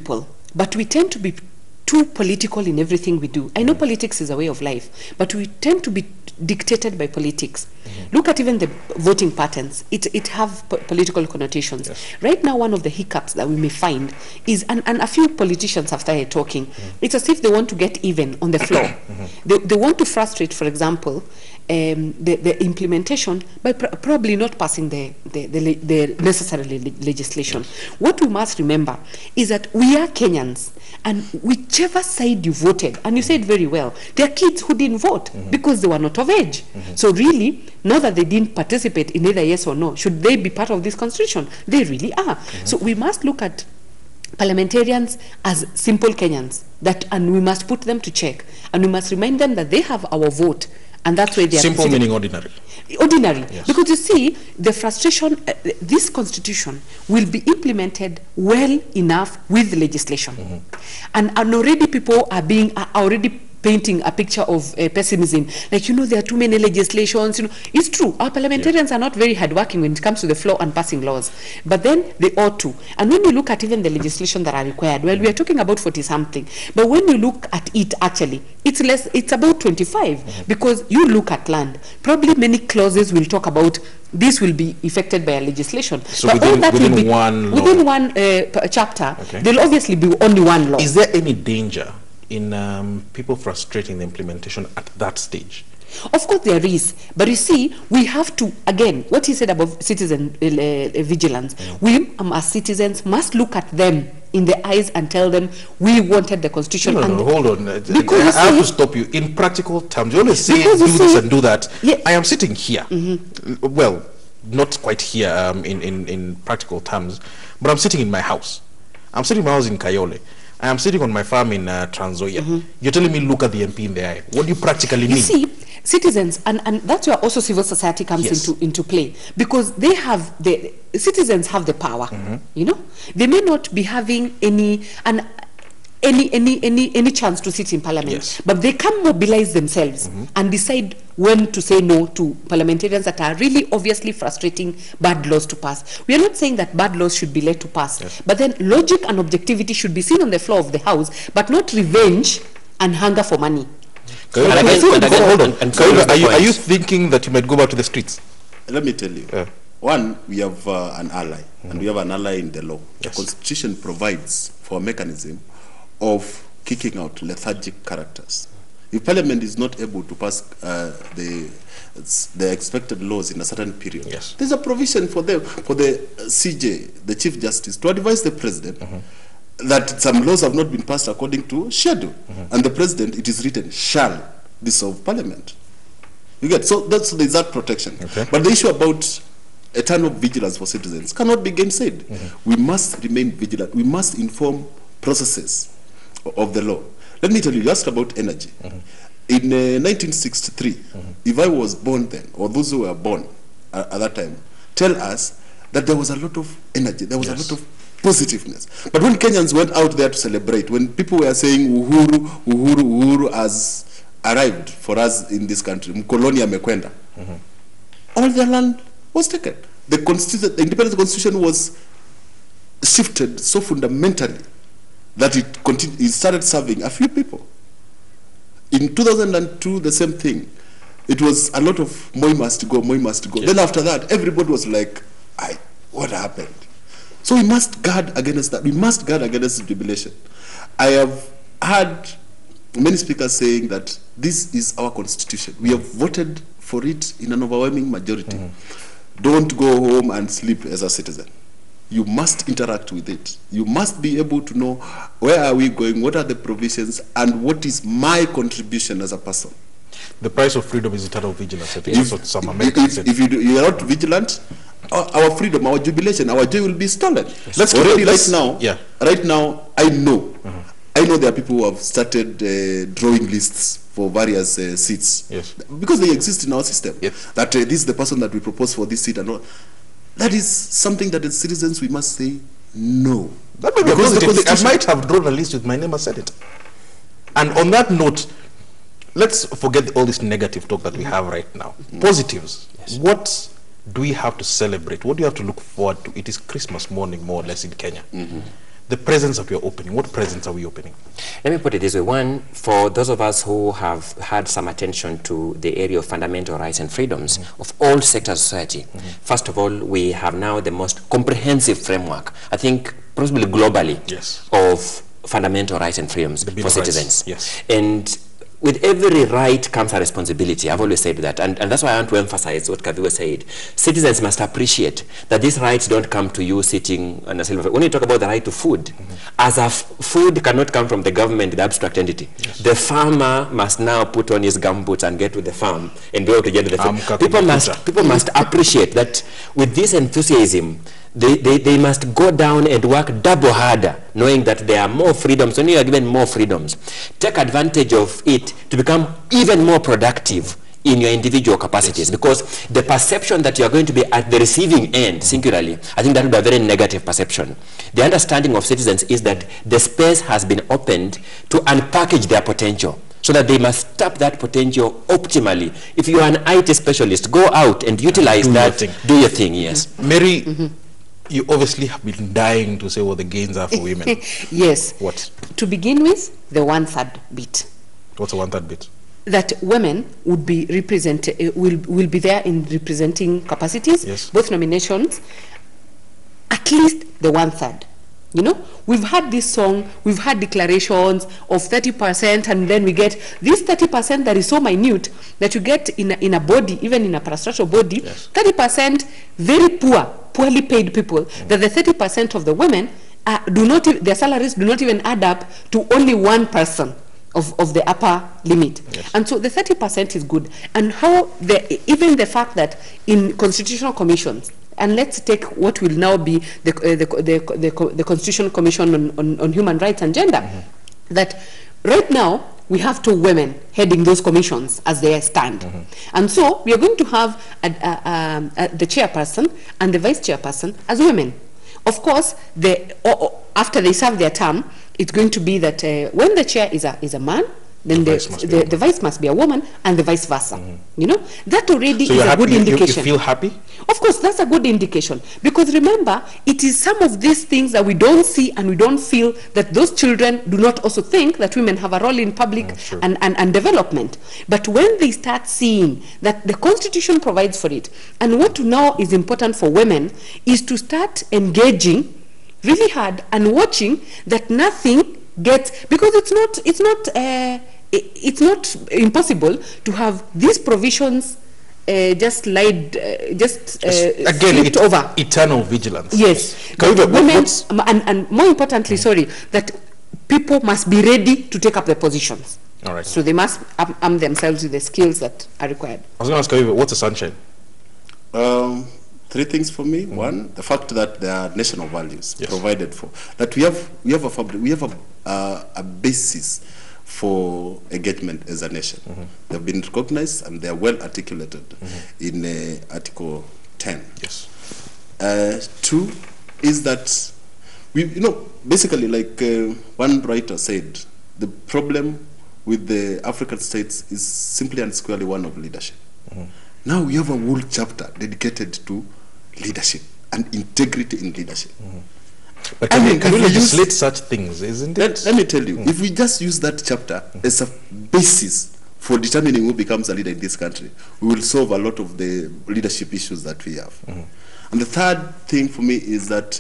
simple, but we tend to be too political in everything we do. I know politics is a way of life, but we tend to be dictated by politics. Look at even the voting patterns. It have political connotations. Yes. Right now, one of the hiccups that we may find is, and a few politicians have started talking, it's as if they want to get even on the floor. They want to frustrate, for example, the implementation by probably not passing the necessary legislation. What we must remember is that we are Kenyans, and whichever side you voted, and you said very well, there are kids who didn't vote because they were not of age. So really, now that they didn't participate in either yes or no, should they be part of this constitution? They really are. So we must look at parliamentarians as simple Kenyans, and we must put them to check, and we must remind them that they have our vote, and that's where they are. Simple meaning ordinary. Ordinary, yes. Because you see, the frustration, this constitution will be implemented well enough with legislation, and already people are already painting a picture of pessimism, like, there are too many legislations. It's true, our parliamentarians are not very hardworking when it comes to the floor and passing laws, but then they ought to. And when you look at even the legislation that are required, well, we are talking about 40 something, but when you look at it, actually it's less, it's about 25, because you look at land, probably many clauses will talk about this will be affected by a legislation. So but within one chapter, there'll obviously be only one law. Is there any danger in people frustrating the implementation at that stage? Of course there is, but you see, we have to, again, what he said about citizen vigilance, we as citizens must look at them in the eyes and tell them we wanted the constitution. No, hold on. Because I have to stop you. In practical terms, you always say do this and do that. Yeah. I am sitting here. Well, not quite here in practical terms, but I'm sitting in my house. I'm sitting in my house in Kayole. I am sitting on my farm in Trans Nzoia. You're telling me look at the MP in the eye. What do you practically mean? You see, citizens, and that's where also civil society comes into play, because they have the citizens have the power. They may not be having any chance to sit in parliament, but they can mobilize themselves and decide when to say no to parliamentarians that are really obviously frustrating bad laws to pass. We are not saying that bad laws should be let to pass, but then logic and objectivity should be seen on the floor of the house, but not revenge and hunger for money. Hold on. Are you thinking that you might go back to the streets? Let me tell you. One, we have an ally, and we have an ally in the law. The Constitution provides for a mechanism of kicking out lethargic characters. If Parliament is not able to pass the expected laws in a certain period, there's a provision for the CJ, the Chief Justice, to advise the President that some laws have not been passed according to schedule, and the President, it is written, shall dissolve Parliament. You get, so there's that protection. But the issue about eternal vigilance for citizens cannot be gainsaid. We must remain vigilant. We must inform processes of the law. Let me tell you, you asked about energy. In 1963, if I was born then, or those who were born at that time, tell us that there was a lot of energy, there was a lot of positiveness. But when Kenyans went out there to celebrate, when people were saying Uhuru, Uhuru, Uhuru has arrived for us in this country, Mkoloni amekwenda, all their land was taken. The independent constitution was shifted so fundamentally that it started serving a few people. In 2002, the same thing. It was a lot of Moi must go, Moi must go. Then after that, everybody was like, what happened? So we must guard against that. We must guard against jubilation. I have heard many speakers saying that this is our constitution. We have voted for it in an overwhelming majority. Don't go home and sleep as a citizen. You must interact with it. You must be able to know where are we going, what are the provisions, and what is my contribution as a person. The price of freedom is eternal vigilance. I think that's what some Americans said. If you are not vigilant, our freedom, our jubilation, our joy will be stolen. Right now, I know there are people who have started drawing lists for various seats. Because they exist in our system. That this is the person that we propose for this seat and all. That is something that as citizens we must say no. That may be because I might have drawn a list with my name as senator. And on that note, let's forget all this negative talk that we have right now. Positives. What do we have to celebrate? What do you have to look forward to? It is Christmas morning, more or less, in Kenya. the presents that we are opening, what presents are we opening? Let me put it this way. One, for those of us who have had some attention to the area of fundamental rights and freedoms of all sectors of society, first of all, we have now the most comprehensive framework, I think, possibly globally, of fundamental rights and freedoms for citizens. Yes. And with every right comes a responsibility. I've always said that, and that's why I want to emphasize what Kaviwa said. Citizens must appreciate that these rights don't come to you sitting on a silver. When you talk about the right to food, as a food cannot come from the government, the abstract entity. The farmer must now put on his gumboots and get to the farm and be able to get to the food. People must appreciate that with this enthusiasm, they must go down and work double harder, knowing that there are more freedoms. When you are given more freedoms, take advantage of it to become even more productive in your individual capacities, because the perception that you are going to be at the receiving end, singularly, I think that would be a very negative perception. The understanding of citizens is that the space has been opened to unpackage their potential, so that they must tap that potential optimally. If you are an IT specialist, go out and utilize that. Do your thing, yes. Mary, you obviously have been dying to say what the gains are for women. Yes. What? To begin with, the 1/3 bit. What's the 1/3 bit? That women would be represented, will be there in representing capacities, both nominations, at least the 1/3. You know, we've had this song, we've had declarations of 30%, and then we get this 30% that is so minute that you get in a body, even in a parastructural body, 30% very poorly paid people, that the 30% of the women their salaries do not even add up to only one person of the upper limit. And so the 30% is good. And how even the fact that in constitutional commissions, and let's take what will now be the Constitutional Commission on Human Rights and Gender, that right now we have 2 women heading those commissions as they stand. And so we are going to have the chairperson and the vice chairperson as women. Of course, after they serve their term, it's going to be that when the chair is a man, then the vice must be a woman, and the vice versa. You know, that already is a good indication. You feel happy? Of course, that's a good indication. Because remember, it is some of these things that we don't see and we don't feel, that those children do not also think that women have a role in public and development. But when they start seeing that the Constitution provides for it, and what now is important for women is to start engaging really hard and watching that nothing gets, because it's not impossible to have these provisions just again over. Eternal vigilance. Yes. Women, and more importantly, that people must be ready to take up the positions. All right. So they must arm themselves with the skills that are required. I was going to ask you, what's a sunshine? 3 things for me. One, the fact that there are national values provided for, that we have a basis for engagement as a nation. They've been recognized and they are well articulated in Article 10. Yes. 2 is that basically, like one writer said, the problem with the African states is simply and squarely one of leadership. Now we have a whole chapter dedicated to leadership and integrity in leadership. But can we legislate such things, isn't it? Let me tell you, if we just use that chapter as a basis for determining who becomes a leader in this country, we will solve a lot of the leadership issues that we have. And the third thing for me is that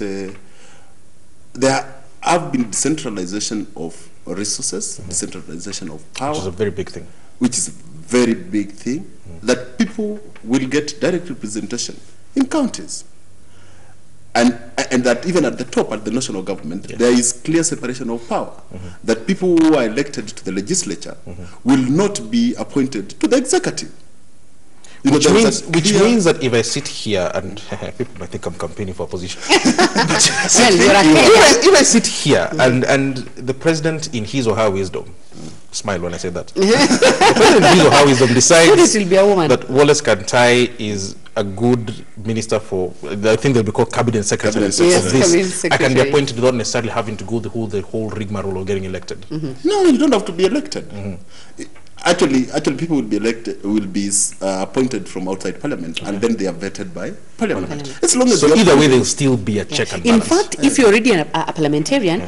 there have been decentralization of resources, decentralization of power. Which is a very big thing. Which is a very big thing, that people will get direct representation in counties. And that even at the top, at the national government, there is clear separation of power. That people who are elected to the legislature will not be appointed to the executive. Which means that if I sit here, and people might think I'm campaigning for opposition, but if I sit here and the president in his or her wisdom, smile when I say that, the president in his or her wisdom decides that Wallace Kantai is a good minister for, I think they'll be called cabinet secretary of this, I can be appointed without necessarily having to go the whole rigmarole of getting elected. No, you don't have to be elected. Actually, people will be elected, appointed from outside Parliament, and then they are vetted by Parliament. As long as so either way, there'll still be a check and balance. In fact, if you're already a parliamentarian,